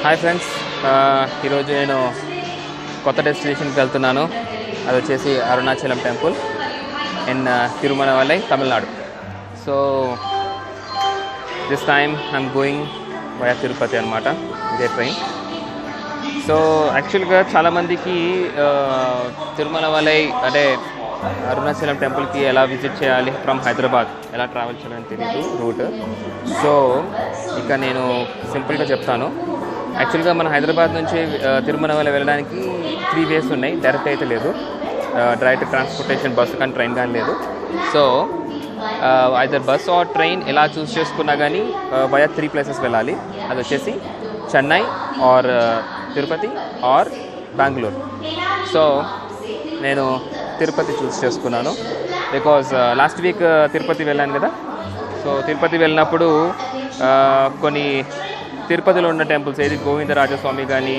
Hi friends, ఈరోజు నేను కొత్త డెస్టినేషన్కి వెళ్తున్నాను. అది వచ్చేసి Arunachalam temple in Tiruvannamalai, Tamil Nadu. So this time I'm going via Tirupati అనమాట, ఇదే ట్రైన్. సో యాక్చువల్గా చాలామందికి తిరుమలవలై అంటే అరుణాచలం టెంపుల్కి ఎలా విజిట్ చేయాలి, ఫ్రమ్ హైదరాబాద్ ఎలా ట్రావెల్ చేయాలని తెలియదు రూట్. సో ఇక నేను సింపుల్గా చెప్తాను. యాక్చువల్గా మన హైదరాబాద్ నుంచి తిరుమలవలై వెళ్ళడానికి 3 వేస్ ఉన్నాయి. డైరెక్ట్ అయితే లేదు, డైరెక్ట్ ట్రాన్స్పోర్టేషన్ బస్సు కానీ ట్రైన్ కానీ లేదు. So either bus or train ఎలా చూస్ చేసుకున్నా కానీ వయా 3 ప్లేసెస్ వెళ్ళాలి. అది వచ్చేసి Chennai or Tirupati or Bengaluru. So నేను తిరుపతి చూస్ చేసుకున్నాను బికాజ్ లాస్ట్ వీక్ తిరుపతి వెళ్ళాను కదా. సో తిరుపతి వెళ్ళినప్పుడు కొన్ని తిరుపతిలో ఉన్న టెంపుల్స్, ఏది గోవిందరాజస్వామి కానీ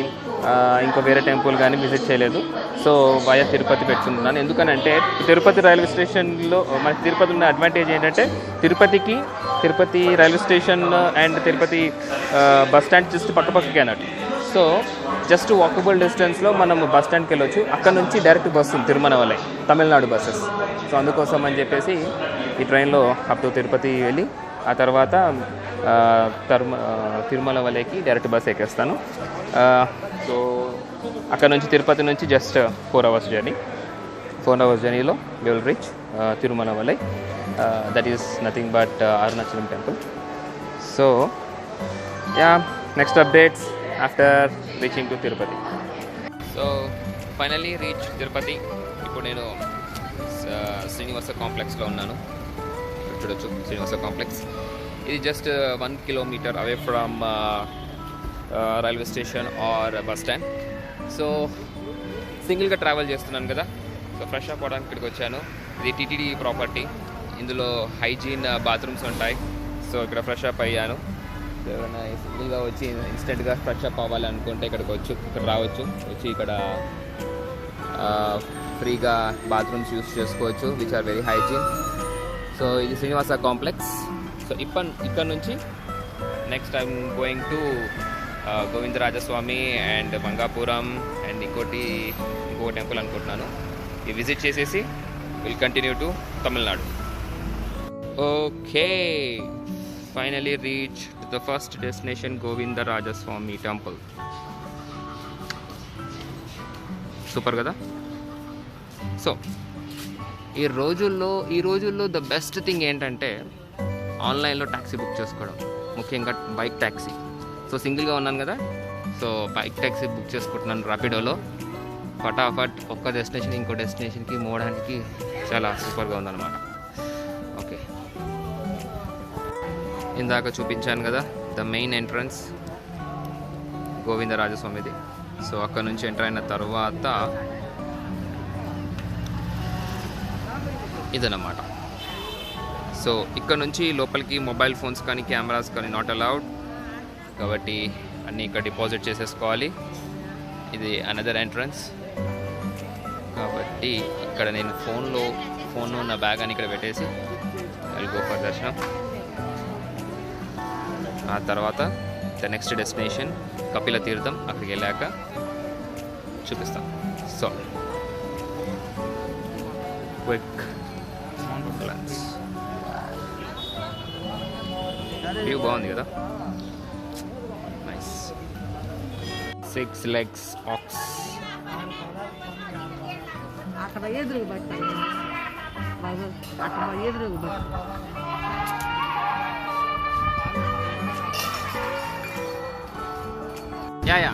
ఇంకో వేరే టెంపుల్ కానీ విజిట్ చేయలేదు. సో వయా తిరుపతి పెట్టుకుంటున్నాను. ఎందుకనంటే తిరుపతి రైల్వే స్టేషన్లో మనకి తిరుపతి ఉన్న అడ్వాంటేజ్ ఏంటంటే Tirupati railway station and Tirupati bus stand just పక్కపక్కకే అన్నట్టు. సో జస్ట్ వాకబుల్ డిస్టెన్స్లో మనం బస్ స్టాండ్కి వెళ్ళొచ్చు. అక్కడ నుంచి డైరెక్ట్ బస్సు ఉంది తిరుమలవలై, తమిళనాడు బస్సెస్. సో అందుకోసం అని చెప్పేసి ఈ ట్రైన్లో అప్ టు తిరుపతి వెళ్ళి ఆ తర్వాత తిరుమలవలైకి డైరెక్ట్ బస్ ఎక్కేస్తాను. సో అక్కడ నుంచి తిరుపతి నుంచి జస్ట్ 4 hours జర్నీ. 4 hours జర్నీలో we will reach Tiruvannamalai. That is nothing but Arunachalam temple. So yeah, next updates after reaching to Tirupati. So finally reach Tirupati. ఇప్పుడు నేను శ్రీనివాస కాంప్లెక్స్లో ఉన్నాను. చూడొచ్చు శ్రీనివాస కాంప్లెక్స్. ఇది just 1 kilometer away from railway station or bus stand. So సింగిల్గా travel చేస్తున్నాను కదా. సో ఫ్రెష్ అప్ అవ్వడానికి ఇక్కడికి వచ్చాను. ఇది టీటీడీ ప్రాపర్టీ. ఇందులో హైజీన్ బాత్రూమ్స్ ఉంటాయి. సో ఇక్కడ ఫ్రెష్ అప్ అయ్యాను. ఏమైనా సింగిల్గా వచ్చి ఇన్స్టెంట్గా ఫ్రెష్ అప్ అవ్వాలి అనుకుంటే ఇక్కడ రావచ్చు. వచ్చి ఇక్కడ ఫ్రీగా బాత్రూమ్స్ యూస్ చేసుకోవచ్చు, which are very hygiene. So ఇది శ్రీనివాస కాంప్లెక్స్. సో ఇక్కడ నుంచి next I'm going to Govindarajaswamy and Mangapuram and ఇంకో టెంపుల్ అనుకుంటున్నాను. ఇది విజిట్ చేసేసి will continue to Tamil Nadu. Okay, finally reach the first destination, Govindarajaswamy temple. Super కదా. సో ఈ రోజుల్లో ద బెస్ట్ థింగ్ ఏంటంటే ఆన్లైన్లో ట్యాక్సీ బుక్ చేసుకోవడం, ముఖ్యంగా బైక్ ట్యాక్సీ. సో సింగిల్గా ఉన్నాను కదా, సో బైక్ ట్యాక్సీ బుక్ చేసుకుంటున్నాను ర్యాపిడోలో. ఫటాఫట్ ఒక్క డెస్టినేషన్ ఇంకో డెస్టినేషన్కి మోవడానికి చాలా సూపర్గా ఉందన్నమాట. ఓకే, ఇందాక చూపించాను కదా ద మెయిన్ ఎంట్రన్స్ గోవిందరాజస్వామిది. సో అక్కడ నుంచి ఎంటర్ అయిన తర్వాత ఇదన్నమాట. సో ఇక్కడ నుంచి లోపలికి మొబైల్ ఫోన్స్ కానీ కెమెరాస్ కానీ నాట్ అలౌడ్, కాబట్టి అన్నీ ఇక్కడ డిపాజిట్ చేసేసుకోవాలి. ఇది అనదర్ ఎంట్రన్స్. కాబట్టి ఇక్కడ నేను ఫోన్ నా బ్యాగ్ అని ఇక్కడ పెట్టేసి ఐ గో ఫర్ దర్శనం. ఆ తర్వాత ద నెక్స్ట్ డెస్టినేషన్ కపిల తీర్థం. అక్కడికి వెళ్ళాక చూపిస్తాం. So quick glance. వ్యూ బాగుంది కదా, nice. 6 legs ox. Yeah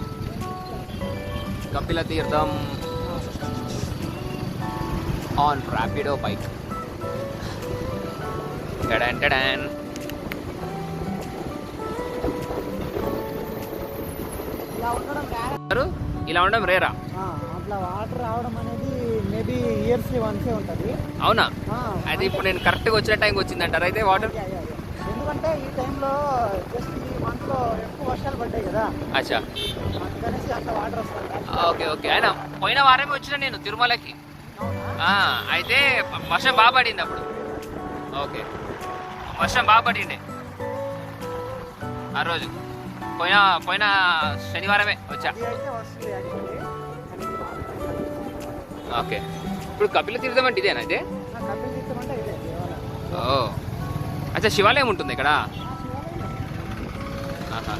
Kapila తీర్థం ఆన్ ర్యాపిడో బైక్. టడాన్. ఇలా ఉండడం రేరా? అట్లా వాటర్ రావడం అనేది మేబీ ఇయర్స్లీ వన్సే ఉంటుంది. అవునా? అది ఇప్పుడు నేను కరెక్ట్గా వచ్చిన టైంకి వచ్చిందంటారు అయితే వాటర్? ఎందుకంటే ఈ టైంలో జస్ట్ ఈ మంత్లో ఎక్కువ వర్షాలు పడ్డాయి కదా. అచ్చా, అందుకనేసి అట్లా వాటర్ వస్తుంది. ఓకే. అయినా పోయిన వారమే వచ్చిన నేను తిరుమలకి. అయితే వర్షం బాగా పడింది అప్పుడు. ఓకే, వర్షం బాగా పడిండే ఆ రోజు. పోయిన పోయిన శనివారమే వచ్చా. ఇది అయితే వస్తుంది యాక్చువల్లీ. ఓకే, ఇప్పుడు కపిల తీర్థం అంటే ఇదేనా ఇదే? కపిల్ తీర్థం అంటే ఇదే దేవాలయం. ఓ అచ్చా, శివాలయం ఉంటుంది ఇక్కడ. ఆహా.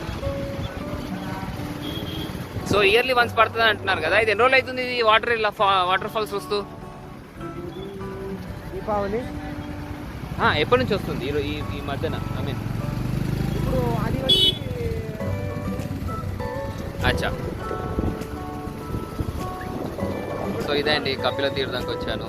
సో ఇయర్లీ వన్స్ పడుతుంది అంటున్నారు కదా, ఇది ఎన్ని రోజులు అవుతుంది ఇది వాటర్ ఇలా వాటర్ ఫాల్స్ వస్తూ? దీపావళి ఎప్పటి నుంచి వస్తుంది ఈ మధ్యన? ఐ మీన్ ఇప్పుడు అది వచ్చి అచ్చా. సో ఇదే అండి, కపిల తీర్థంకి వచ్చాను.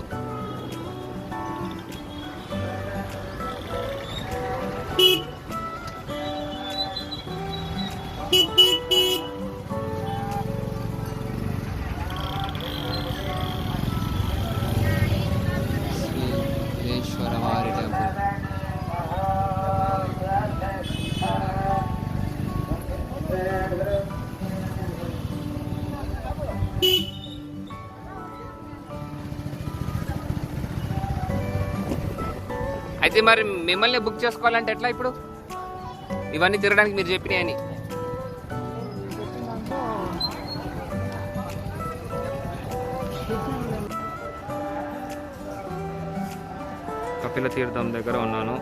శ్రీశ్వరవారి టెంపుల్. అయితే మరి మిమ్మల్ని బుక్ చేసుకోవాలంటే ఎట్లా ఇప్పుడు? ఇవన్నీ తిరగడానికి మీరు చెప్పినాయని. కపిల తీర్థం దగ్గర ఉన్నాను.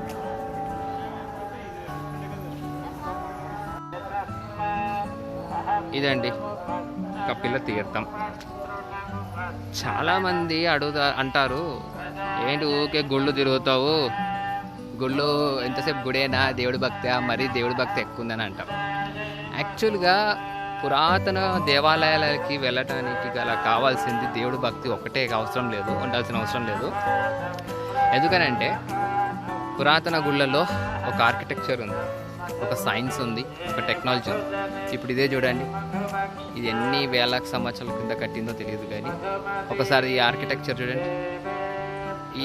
ఇదండి కపిల తీర్థం. చాలామంది అంటారు, ఏంటి ఊకే గుళ్ళు తిరుగుతావు, గుళ్ళు ఎంతసేపు గుడేనా, దేవుడి భక్తి మరీ దేవుడి భక్తి ఎక్కువ ఉందని అంటాం. యాక్చువల్గా పురాతన దేవాలయాలకి వెళ్ళటానికి గల కావాల్సింది దేవుడి భక్తి ఒకటే అవసరం లేదు, ఉండాల్సిన అవసరం లేదు. ఎందుకనంటే పురాతన గుళ్ళల్లో ఒక ఆర్కిటెక్చర్ ఉంది, ఒక సైన్స్ ఉంది, ఒక టెక్నాలజీ ఉంది. ఇప్పుడు ఇదే చూడండి, ఇది ఎన్ని వేల సంవత్సరాల కింద కట్టిందో తెలియదు కానీ ఒకసారి ఈ ఆర్కిటెక్చర్ చూడండి.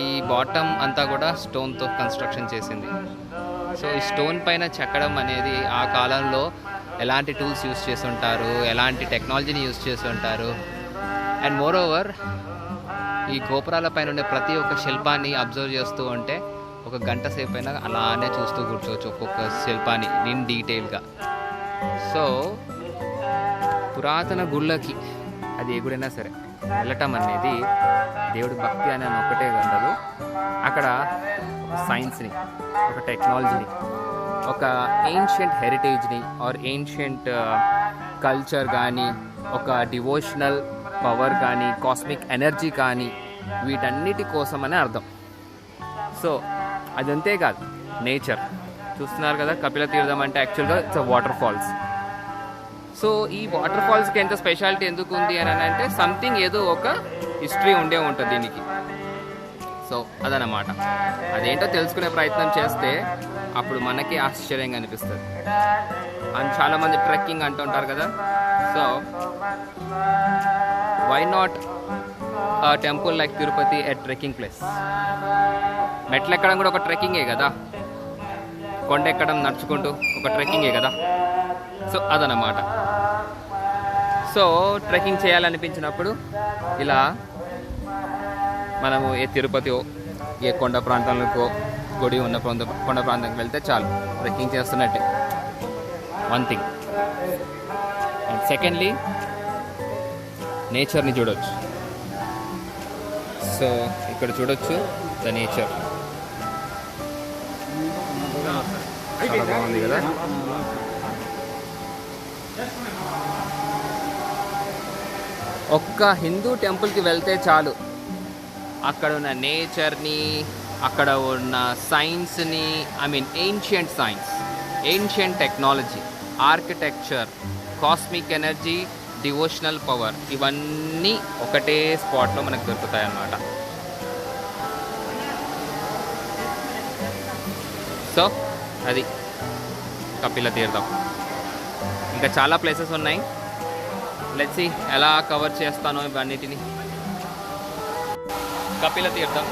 ఈ బాటమ్ అంతా కూడా స్టోన్తో కన్స్ట్రక్షన్ చేసింది. సో ఈ స్టోన్ పైన చెక్కడం అనేది ఆ కాలంలో ఎలాంటి టూల్స్ యూస్ చేసి ఉంటారు, ఎలాంటి టెక్నాలజీని యూస్ చేసి ఉంటారు. అండ్ మోర్ ఓవర్ ఈ గోపురాల పైన ఉండే ప్రతి ఒక్క శిల్పాన్ని అబ్జర్వ్ చేస్తూ ఉంటే ఒక గంట సేపు అయినా అలానే చూస్తూ కూర్చోవచ్చు ఒక్కొక్క శిల్పాన్ని ఇన్ డీటెయిల్గా. సో పురాతన గుళ్ళకి, అది ఏ గుడైనా సరే, వెళ్ళటం అనేది దేవుడి భక్తి అని ఒకటే ఉండదు. అక్కడ సైన్స్ని, ఒక టెక్నాలజీని, ఒక ఏన్షియంట్ హెరిటేజ్ని ఆర్ ఏన్షియంట్ కల్చర్ కానీ, ఒక డివోషనల్ పవర్ కానీ, కాస్మిక్ ఎనర్జీ కానీ, వీటన్నిటి కోసమని అర్థం. సో అదంతే కాదు, నేచర్ చూస్తున్నారు కదా. కపిల తీర్థం అంటే యాక్చువల్గా ఇట్స్ వాటర్ ఫాల్స్. సో ఈ వాటర్ ఫాల్స్కి ఎంత స్పెషాలిటీ ఎందుకు ఉంది అని అంటే సంథింగ్, ఏదో ఒక హిస్టరీ ఉండే ఉంటుంది దీనికి. సో అదనమాట. అదేంటో తెలుసుకునే ప్రయత్నం చేస్తే అప్పుడు మనకి ఆశ్చర్యంగా అనిపిస్తుంది. అండ్ చాలామంది ట్రెక్కింగ్ అంటుంటారు కదా. So why not temple like Tirupati at trekking place? మెట్లు ఎక్కడం కూడా ఒక ట్రెక్కింగే కదా, కొండ ఎక్కడం నడుచుకుంటూ ఒక ట్రెక్కింగే కదా. సో అదనమాట. సో ట్రెక్కింగ్ చేయాలనిపించినప్పుడు ఇలా మనము ఏ తిరుపతి, ఏ కొండ ప్రాంతాలకు, గుడి ఉన్న కొండ ప్రాంతానికి వెళ్తే చాలు, ట్రెక్కింగ్ చేస్తున్నట్టే. One thing. అండ్ సెకండ్లీ, నేచర్ని చూడవచ్చు. సో ఇక్కడ చూడొచ్చు ద నేచర్. చాలా బాగుంది కదా. ఒక్క హిందూ టెంపుల్కి వెళ్తే చాలు, అక్కడ ఉన్న నేచర్ని, అక్కడ ఉన్న సైన్స్ని, I mean ancient science, ancient technology, architecture, cosmic energy, devotional power, ఇవన్నీ ఒకటే స్పాట్లో మనకు దొరుకుతాయి అన్నమాట. సో అది కపిల తీర్థం. ఇంకా చాలా ప్లేసెస్ ఉన్నాయి. లెట్స్ సీ ఎలా కవర్ చేస్తానో ఇవన్నిటిని. కపిల తీర్థం,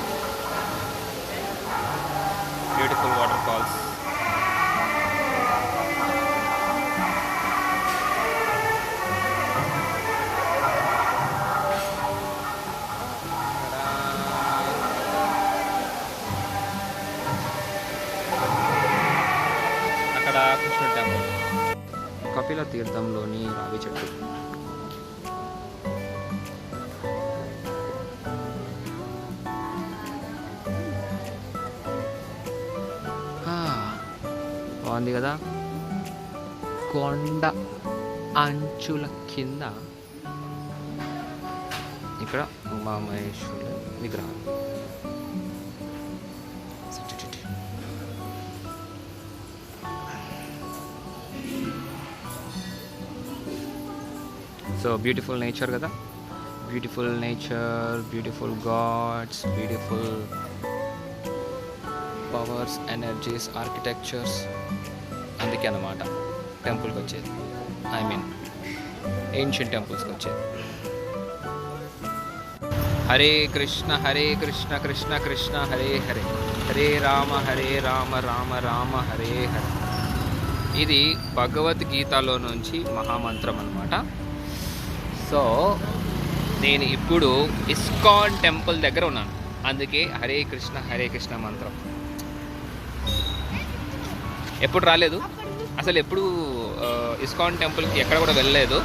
బ్యూటిఫుల్ వాటర్ ఫాల్స్. అక్కడ కృష్ణుడి టెంపుల్. తీర్థంలోని రావి చెట్టు. బాగుంది కదా, కొండ అంచుల కింద ఇక్కడ ఉమామహేశ్వరుల విగ్రహం. సో బ్యూటిఫుల్ నేచర్ కదా, beautiful nature, beautiful gods, beautiful powers, energies, architectures. అందుకే అన్నమాట టెంపుల్కి వచ్చేది, ఐ మీన్ ఏన్షియంట్ టెంపుల్స్కి వచ్చేది. హరే కృష్ణ కృష్ణ కృష్ణ హరే హరే, హరే రామ రామ రామ హరే హరే. ఇది భగవద్గీతలో నుంచి మహామంత్రం అన్నమాట. సో నేను ఇప్పుడు ఇస్కాన్ టెంపుల్ దగ్గర ఉన్నాను, అందుకే హరే కృష్ణ మంత్రం. ఎప్పుడు రాలేదు అసలు, ఎప్పుడు ఇస్కాన్ టెంపుల్కి ఎక్కడ కూడా వెళ్ళలేదు.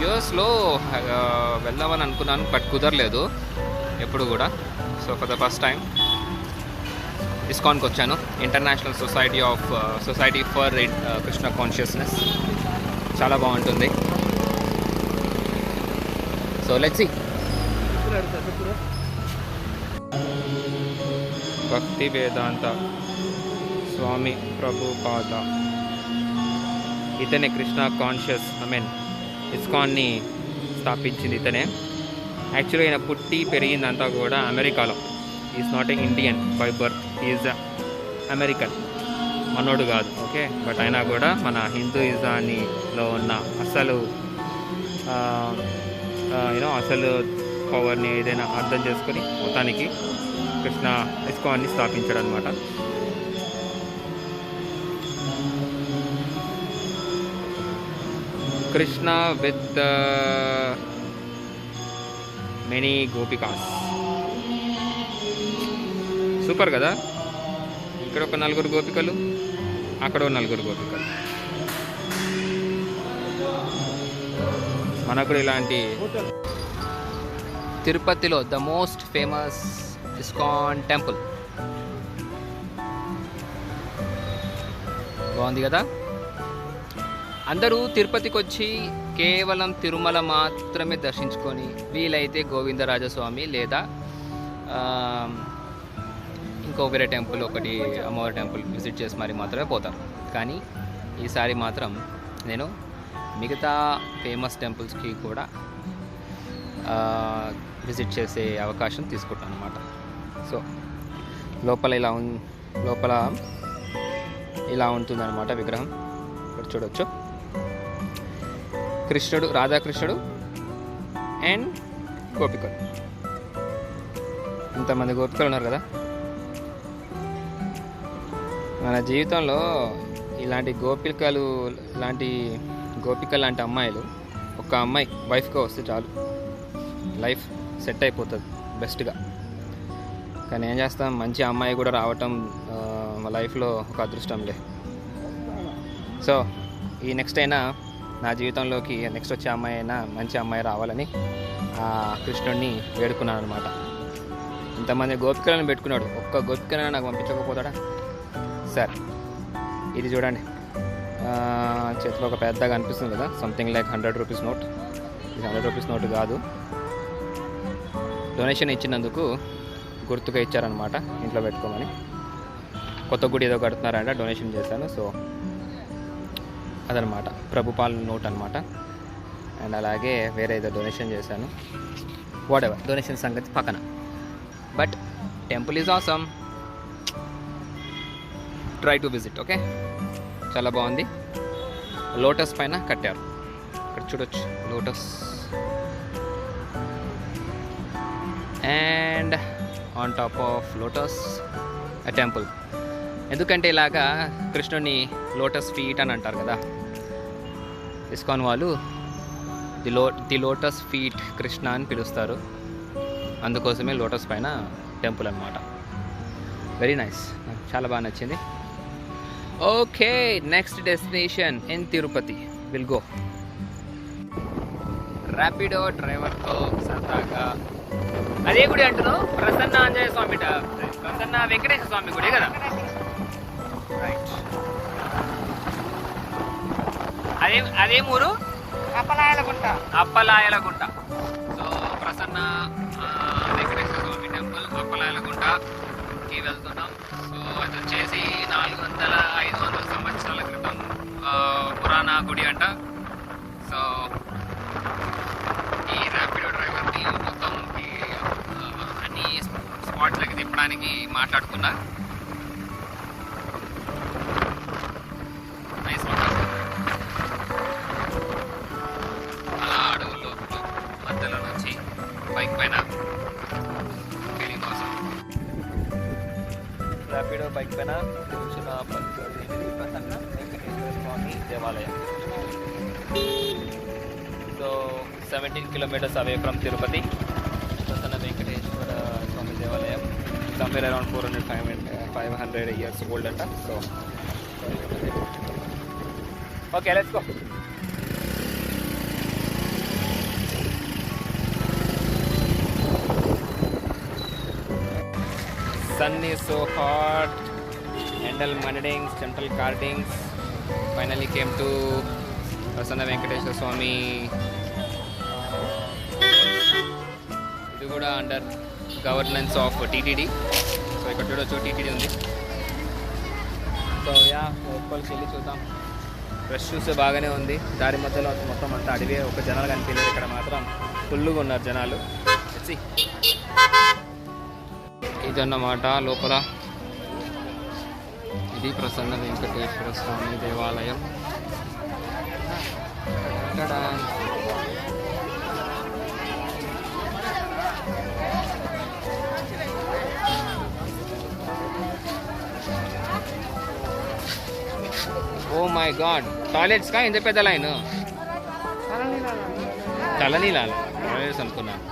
యూఎస్లో వెళ్దామని అనుకున్నాను, బట్ కుదరలేదు ఎప్పుడు కూడా. So for the first time ఇస్కాన్కి వచ్చాను, international society for Krishna consciousness. చాలా బాగుంటుంది. So let's see. Bhakti Vedanta స్వామి ప్రభుపాద, ఇతనే కృష్ణ కాన్షియస్ ఇస్కాన్ని స్థాపించింది ఇతనే. యాక్చువల్గా ఈయన పుట్టి పెరిగిందంతా కూడా అమెరికాలో. Is not a Indian by birth, is American, మనోడు కాదు. ఓకే, బట్ అయినా కూడా మన హిందూయిజానిలో ఉన్న అసలు అసలు పవర్ని ఏదైనా అర్థం చేసుకొని మొత్తానికి కృష్ణ ఇస్కాన్ని స్థాపించాడు అనమాట. Krishna with many gopikas. Super కదా, ఇక్కడ ఒక 4 గోపికలు, అక్కడ 4 గోపికలు. మనకు కూడా ఇలాంటి తిరుపతిలో the most famous ISKCON temple. బాగుంది కదా. అందరూ తిరుపతికి వచ్చి కేవలం తిరుమల మాత్రమే దర్శించుకొని, వీలైతే గోవిందరాజస్వామి లేదా ఇంకో వేరే టెంపుల్, ఒకటి అమ్మవారి టెంపుల్ విజిట్ చేసి మరి మాత్రమే పోతారు. కానీ ఈసారి మాత్రం నేను మిగతా ఫేమస్ టెంపుల్స్కి కూడా విజిట్ చేసే అవకాశం తీసుకుంటాను అన్నమాట. సో లోపల ఇలా ఉంటుందన్నమాట విగ్రహం. ఇక్కడ చూడొచ్చు, కృష్ణుడు, రాధాకృష్ణుడు అండ్ గోపికలు. ఇంతమంది గోపికలు ఉన్నారు కదా. మన జీవితంలో ఇలాంటి గోపికలు లాంటి అమ్మాయిలు, ఒక అమ్మాయి వైఫ్గా వస్తే చాలు, లైఫ్ సెట్ అయిపోతుంది బెస్ట్గా. కానీ ఏం చేస్తాం, మంచి అమ్మాయి కూడా రావటం మా లైఫ్లో ఒక అదృష్టంలే. సో ఈ నెక్స్ట్ అయినా నా జీవితంలోకి నెక్స్ట్ వచ్చే అమ్మాయి అయినా మంచి అమ్మాయి రావాలని ఆ కృష్ణుడిని వేడుకున్నాను అనమాట. ఇంతమంది గోపికలను పెట్టుకున్నాడు, ఒక్క గోపికనైనా నాకు పంపించకపోతాడా? సరే, ఇది చూడండి, చేతిలో ఒక పెద్దగా అనిపిస్తుంది కదా, సంథింగ్ లైక్ 100 రూపీస్ నోట్. ఇది 100 రూపీస్ నోట్ కాదు, డొనేషన్ ఇచ్చినందుకు గుర్తుగా ఇచ్చారనమాట, ఇంట్లో పెట్టుకోమని. కొత్త గుడి ఏదో కడుతున్నారంట, డొనేషన్ చేశాను. సో అదనమాట, ప్రభుపాల్ నోట్ అనమాట. అండ్ అలాగే వేరే ఏదో డొనేషన్ చేశాను, వాట్ ఎవర్, డొనేషన్ సంగతి పక్కన. But temple is awesome, try to visit. Okay, చాలా బాగుంది. లోటస్ పైన కట్టారు, ఇక్కడ చూడొచ్చు lotus. And on top of lotus a temple. ఎందుకంటే ఇలాగా కృష్ణుని లోటస్ ఫీట్ అని అంటారు కదా ఇస్కాన్ వాళ్ళు, ది లోటస్ ఫీట్ కృష్ణ అని పిలుస్తారు. అందుకోసమే లోటస్ పైన టెంపుల్ అనమాట. వెరీ నైస్, నాకు చాలా బాగా నచ్చింది. Okay, next destination in Tirupati will go. Rapido డ్రైవర్తో సరదాగా అదే గుడి అంటున్నావు, ప్రసన్న ఆంజనేయ స్వామి, ప్రసన్న వెంకటేశ్వర స్వామి గుడి కదా. రైట్, అదే ఊరు అప్పలాయలగుంట. అప్పలాయలగుంట. సో ప్రసన్న వెంకటేశ్వర స్వామి టెంపుల్ అప్పలాయలగుంటకి వెళ్తున్నాం. సో అది వచ్చేసి 400-500 సంవత్సరాల క్రితం పురాణ గుడి అంట. సో ఈ ర్యాపిడో డ్రైవర్ని మొత్తం అన్ని స్పాట్లకి తిప్పడానికి మాట్లాడుకున్నా. Nice location. అలా అడవుల్లో మధ్యలో నుంచి బైక్ పైన ఫీలింగ్ కోసం ర్యాపిడో బైక్ పైన తిరుగుతున్న ప్రసన్న వెంకటేశ్వర స్వామి దేవాలయం. So 17 kilometers away from Tirupati, Prasanna Venkateshwara Swami Devalayam, somewhere around 400-500 years old anta. So okay, let's go. Sun is so hot, handle mudings, gentle cardings. Finally came to Prasanna Venkateshwara Swami. ఇది కూడా under governance of TTD. So ఇక్కడ చూడొచ్చు TTD ఉంది. So లోపలికి వెళ్ళి చూద్దాం. Fresh చూస్తే బాగానే ఉంది. దారి మధ్యలో మొత్తం అంతా అడివే, ఒక జనాలు కనిపించలేదు. ఇక్కడ మాత్రం ఫుల్గా ఉన్నారు జనాలు. ఇదన్నమాట లోపల. ఇది ప్రసన్న వెంకటేశ్వర స్వామి దేవాలయం. ఇక్కడ ఓ మై గాడ్, టాయిలెట్స్ కా ఇంత పెద్ద లైన్? తలనీలాల టాయిలెట్స్ అనుకున్నాను.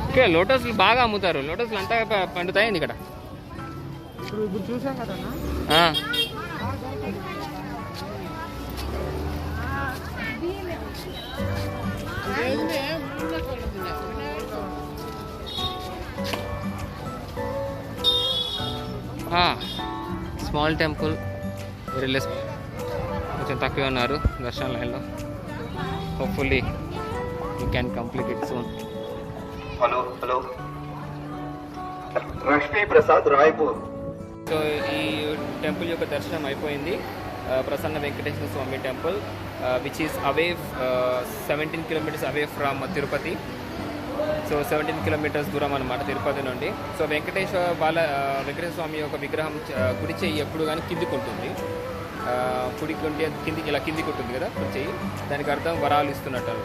ఓకే, లోటస్లు బాగా అమ్ముతారు. లోటస్లు అంతా పండుతాయండి ఇక్కడ. ఇప్పుడు చూసాం కదా. స్మాల్ టెంపుల్, వెరీ లెస్, కొంచెం తక్కువే ఉన్నారు దర్శన లైన్లో. Hopefully you can complete it soon. Hello hello, Lakshmi Prasad Raipur. So ఈ టెంపుల్ యొక్క దర్శనం అయిపోయింది. Prasanna Venkateswara Swami temple which is away 17 kilometers away from Tirupati. So 17 kilometers దూరం అనమాట తిరుపతి నుండి. సో వెంకటేశ్వర స్వామి యొక్క విగ్రహం కుడి చెయ్యి ఎప్పుడు కానీ కిందికి ఉంటుంది. కుడికి ఉంటే కిందికి, ఇలా కిందికి ఉంటుంది కదా కుడి చెయ్యి. దానికి అర్థం వరాలు ఇస్తున్నట్టు.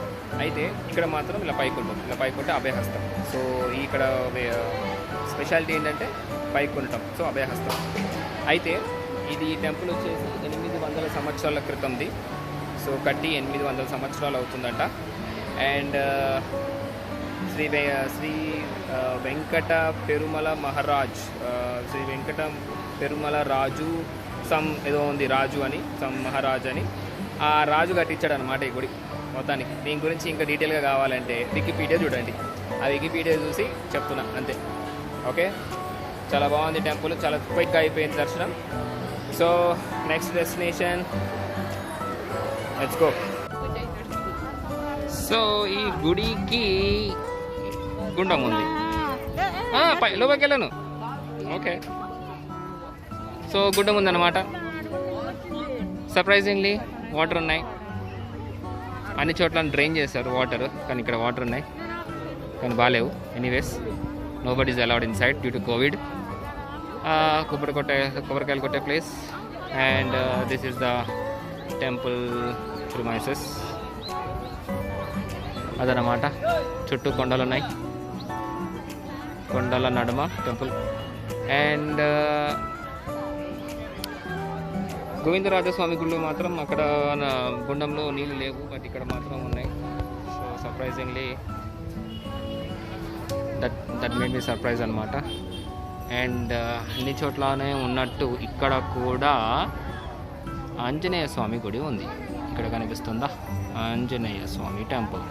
అయితే ఇక్కడ మాత్రం ఇలా పైకి ఉంటుంది. ఇలా పైకి ఉంటే అభయహస్తం. సో ఇక్కడ స్పెషాలిటీ ఏంటంటే పైకి ఉండటం. సో అభయహస్తం. అయితే ఇది టెంపుల్ వచ్చేసి 800 సంవత్సరాల క్రితంది. సో కట్టి 800 సంవత్సరాలు అవుతుందంట. అండ్ శ్రీ వెంకట పెరుమల మహారాజ్, శ్రీ వెంకట పెరుమల రాజు ఏదో ఉంది, రాజు అని, మహారాజ్ అని, ఆ రాజు కట్టించాడు అనమాట ఈ గుడి మొత్తానికి. దీని గురించి ఇంకా డీటెయిల్గా కావాలంటే వికీపీడియా చూడండి. ఆ వికీపీడియా చూసి చెప్తున్నా అంతే. ఓకే, చాలా బాగుంది టెంపుల్, చాలా క్విక్గా అయిపోయింది దర్శనం. So next destination, let's go. So ఈ గుడికి గుండం ఉంది. లోపలికి వెళ్ళాను. ఓకే, సో గుండం ఉందన్నమాట. సర్ప్రైజింగ్లీ వాటర్ ఉన్నాయి. అన్ని చోట్ల డ్రైన్ చేశారు వాటర్, కానీ ఇక్కడ వాటర్ ఉన్నాయి కానీ బాగాలేవు. Anyways, nobody is allowed inside due to Covid. కొబ్బరికాయలు కొట్టే place. And this is the temple premises. అదనమాట, చుట్టూ కొండలు ఉన్నాయి, కొండల నడుమ టెంపుల్. అండ్ గోవిందరాజస్వామి గుళ్ళు మాత్రం అక్కడ గుండంలో నీళ్ళు లేవు, బట్ ఇక్కడ మాత్రం ఉన్నాయి. So surprisingly that made me surprise అనమాట. అండ్ అన్ని చోట్లనే ఉన్నట్టు ఇక్కడ కూడా ఆంజనేయ స్వామి గుడి ఉంది. ఇక్కడ కనిపిస్తుందా ఆంజనేయ స్వామి టెంపుల్.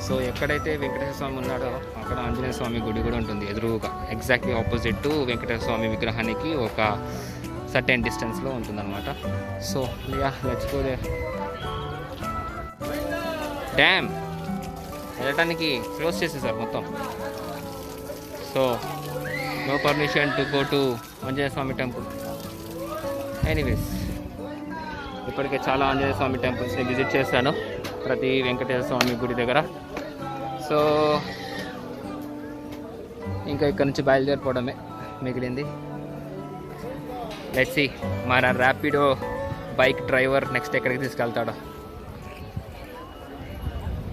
సో ఎక్కడైతే వెంకటేశ్వర స్వామి ఉన్నాడో అక్కడ ఆంజనేయ స్వామి గుడి కూడా ఉంటుంది ఎదురుగా, exactly opposite to Venkateswara Swamy విగ్రహానికి ఒక సర్టెన్ డిస్టెన్స్లో ఉంటుందన్నమాట. So let's go there. Dam వెళ్ళటానికి క్లోజ్ చేసేసారు మొత్తం. So no permission to go to Anjaneya Swamy temple. Anyways ఇప్పటికే చాలా ఆంజనేయ స్వామి టెంపుల్స్ని విజిట్ చేశాను ప్రతి వెంకటేశ్వర స్వామి గుడి దగ్గర. సో ఇంకా ఇక్కడ నుంచి బయలుదేరిపోవడమే మిగిలింది. లెట్స్ సీ మన ర్యాపిడో బైక్ డ్రైవర్ నెక్స్ట్ ఎక్కడికి తీసుకెళ్తాడో.